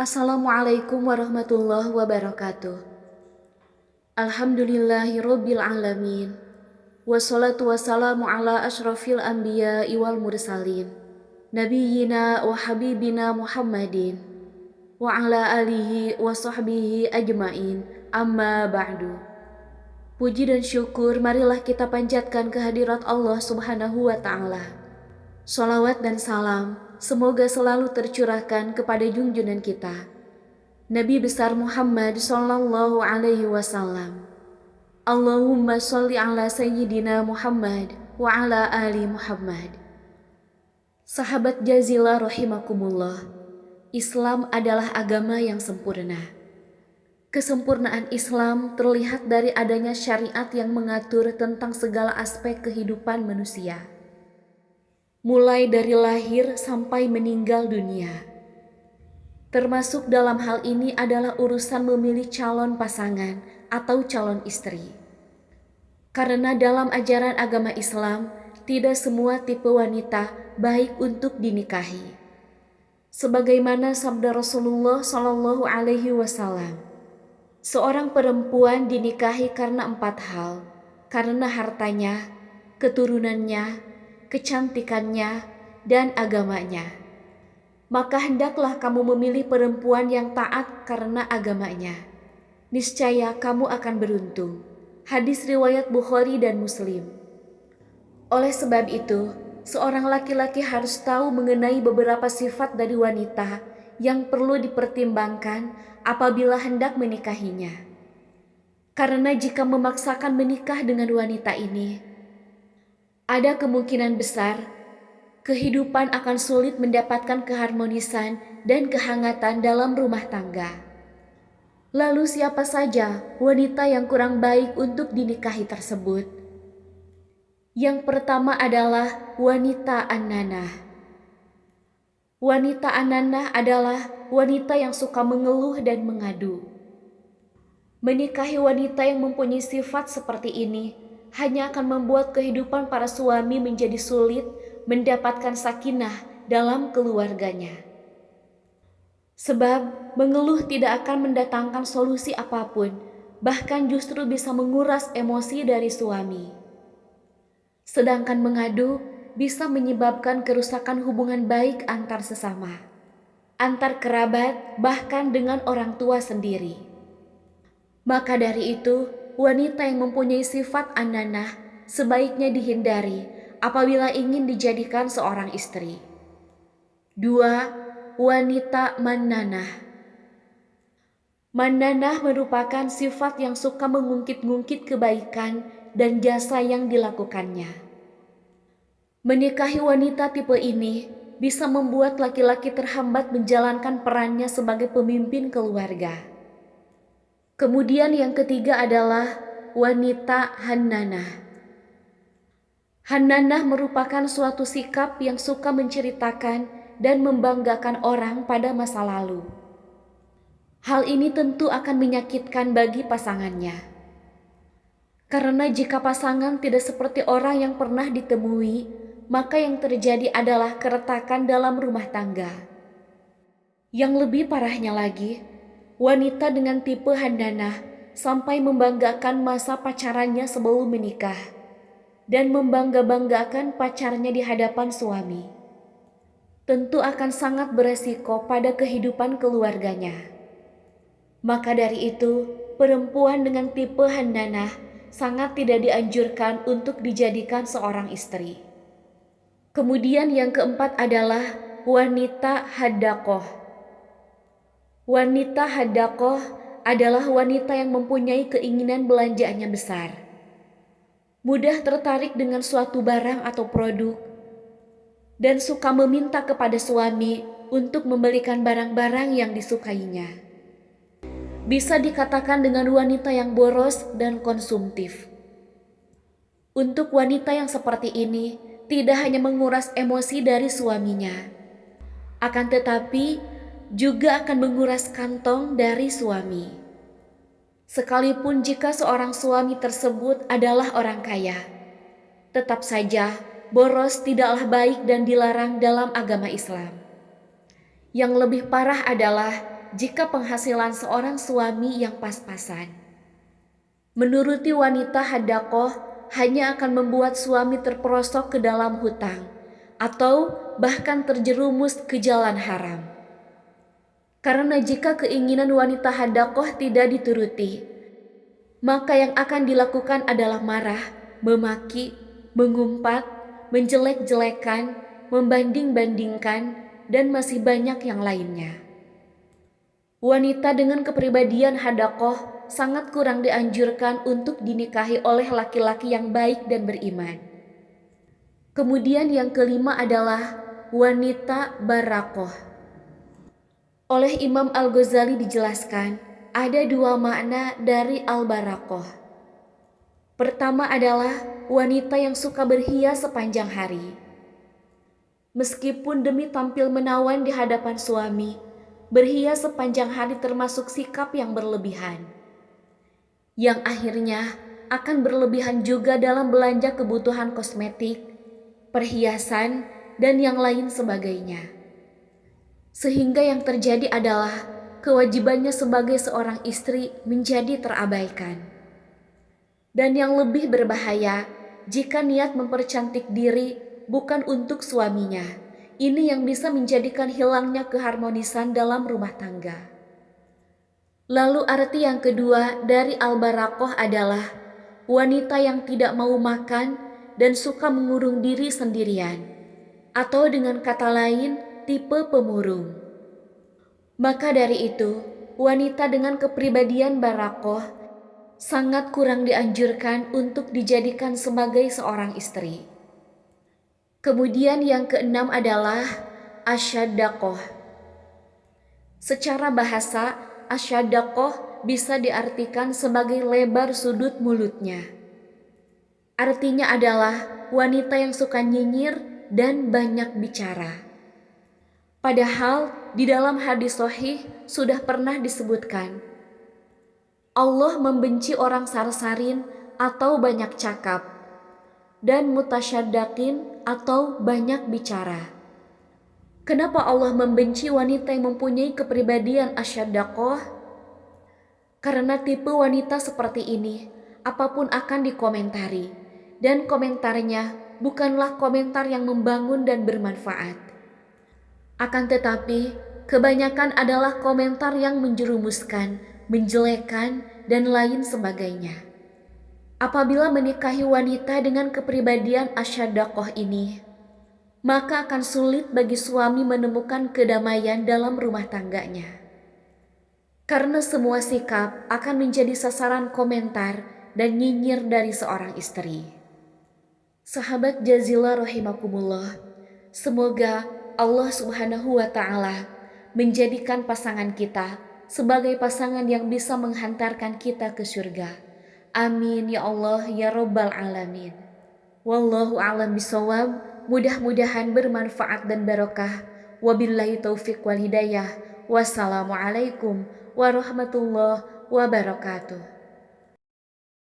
Assalamualaikum warahmatullahi wabarakatuh. Alhamdulillahirabbil alamin. Wassalatu wassalamu ala asyrafil anbiya'i wal mursalin. Nabiyyina wa habibina Muhammadin wa ala alihi wa sahbihi ajmain. Amma ba'du. Puji dan syukur marilah kita panjatkan kehadirat Allah Subhanahu wa taala. Shalawat dan salam semoga selalu tercurahkan kepada junjungan kita, Nabi besar Muhammad sallallahu alaihi wasallam. Allahumma sholli ala sayyidina Muhammad wa ala ali Muhammad. Sahabat Jazilah rahimakumullah, Islam adalah agama yang sempurna. Kesempurnaan Islam terlihat dari adanya syariat yang mengatur tentang segala aspek kehidupan manusia, mulai dari lahir sampai meninggal dunia. Termasuk dalam hal ini adalah urusan memilih calon pasangan atau calon istri. Karena dalam ajaran agama Islam, tidak semua tipe wanita baik untuk dinikahi. Sebagaimana sabda Rasulullah Shallallahu Alaihi Wasallam, seorang perempuan dinikahi karena 4 hal: karena hartanya, keturunannya, kecantikannya, dan agamanya. Maka hendaklah kamu memilih perempuan yang taat karena agamanya. Niscaya kamu akan beruntung. Hadis riwayat Bukhari dan Muslim. Oleh sebab itu, seorang laki-laki harus tahu mengenai beberapa sifat dari wanita yang perlu dipertimbangkan apabila hendak menikahinya. Karena jika memaksakan menikah dengan wanita ini, ada kemungkinan besar kehidupan akan sulit mendapatkan keharmonisan dan kehangatan dalam rumah tangga. Lalu siapa saja wanita yang kurang baik untuk dinikahi tersebut? Yang pertama adalah wanita an-nanah. Wanita an-nanah adalah wanita yang suka mengeluh dan mengadu. Menikahi wanita yang mempunyai sifat seperti ini hanya akan membuat kehidupan para suami menjadi sulit mendapatkan sakinah dalam keluarganya. Sebab mengeluh tidak akan mendatangkan solusi apapun, bahkan justru bisa menguras emosi dari suami. Sedangkan mengadu bisa menyebabkan kerusakan hubungan baik antar sesama, antar kerabat, bahkan dengan orang tua sendiri. Maka dari itu, wanita yang mempunyai sifat an-nanah sebaiknya dihindari apabila ingin dijadikan seorang istri. 2. Wanita mannanah. Mannanah merupakan sifat yang suka mengungkit-ungkit kebaikan dan jasa yang dilakukannya. Menikahi wanita tipe ini bisa membuat laki-laki terhambat menjalankan perannya sebagai pemimpin keluarga. Kemudian yang ketiga adalah wanita hannanah. Hannanah merupakan suatu sikap yang suka menceritakan dan membanggakan orang pada masa lalu. Hal ini tentu akan menyakitkan bagi pasangannya. Karena jika pasangan tidak seperti orang yang pernah ditemui, maka yang terjadi adalah keretakan dalam rumah tangga. Yang lebih parahnya lagi, wanita dengan tipe hannanah sampai membanggakan masa pacarannya sebelum menikah dan membangga-banggakan pacarnya di hadapan suami. Tentu akan sangat beresiko pada kehidupan keluarganya. Maka dari itu, perempuan dengan tipe hannanah sangat tidak dianjurkan untuk dijadikan seorang istri. Kemudian yang keempat adalah wanita haddaqoh. Wanita haddaqoh adalah wanita yang mempunyai keinginan belanjaannya besar, mudah tertarik dengan suatu barang atau produk, dan suka meminta kepada suami untuk membelikan barang-barang yang disukainya. Bisa dikatakan dengan wanita yang boros dan konsumtif. Untuk wanita yang seperti ini, tidak hanya menguras emosi dari suaminya, akan tetapi juga akan menguras kantong dari suami. Sekalipun jika seorang suami tersebut adalah orang kaya, tetap saja boros tidaklah baik dan dilarang dalam agama Islam. Yang lebih parah adalah jika penghasilan seorang suami yang pas-pasan. Menuruti wanita hadaqoh hanya akan membuat suami terperosok ke dalam hutang atau bahkan terjerumus ke jalan haram. Karena jika keinginan wanita hadaqoh tidak dituruti, maka yang akan dilakukan adalah marah, memaki, mengumpat, menjelek-jelekan, membanding-bandingkan, dan masih banyak yang lainnya. Wanita dengan kepribadian hadaqoh sangat kurang dianjurkan untuk dinikahi oleh laki-laki yang baik dan beriman. Kemudian yang kelima adalah wanita barakoh. Oleh Imam Al-Ghazali dijelaskan, ada dua makna dari al-barakoh. Pertama adalah wanita yang suka berhias sepanjang hari. Meskipun demi tampil menawan di hadapan suami, berhias sepanjang hari termasuk sikap yang berlebihan, yang akhirnya akan berlebihan juga dalam belanja kebutuhan kosmetik, perhiasan, dan yang lain sebagainya. Sehingga yang terjadi adalah kewajibannya sebagai seorang istri menjadi terabaikan. Dan yang lebih berbahaya, jika niat mempercantik diri bukan untuk suaminya, ini yang bisa menjadikan hilangnya keharmonisan dalam rumah tangga. Lalu arti yang kedua dari al-barakoh adalah wanita yang tidak mau makan dan suka mengurung diri sendirian, atau dengan kata lain, tipe pemurung. Maka dari itu, wanita dengan kepribadian barakoh sangat kurang dianjurkan untuk dijadikan sebagai seorang istri. Kemudian yang keenam adalah asyadaqoh. Secara bahasa, asyadaqoh bisa diartikan sebagai lebar sudut mulutnya. Artinya adalah wanita yang suka nyinyir dan banyak bicara. Padahal di dalam hadis sahih sudah pernah disebutkan, Allah membenci orang sarsarin atau banyak cakap, dan mutasyaddakin atau banyak bicara. Kenapa Allah membenci wanita yang mempunyai kepribadian asyadaqoh? Karena tipe wanita seperti ini, apapun akan dikomentari, dan komentarnya bukanlah komentar yang membangun dan bermanfaat. Akan tetapi, kebanyakan adalah komentar yang menjerumuskan, menjelekkan, dan lain sebagainya. Apabila menikahi wanita dengan kepribadian asyadaqoh ini, maka akan sulit bagi suami menemukan kedamaian dalam rumah tangganya. Karena semua sikap akan menjadi sasaran komentar dan nyinyir dari seorang istri. Sahabat Jazilah rahimakumullah, semoga Allah Subhanahu wa Ta'ala menjadikan pasangan kita sebagai pasangan yang bisa menghantarkan kita ke surga. Amin ya Allah ya Rabbal Alamin. Wallahu a'lam bishawab. Mudah-mudahan bermanfaat dan barokah. Wabillahi taufiq wal hidayah. Wassalamualaikum warahmatullahi wabarakatuh.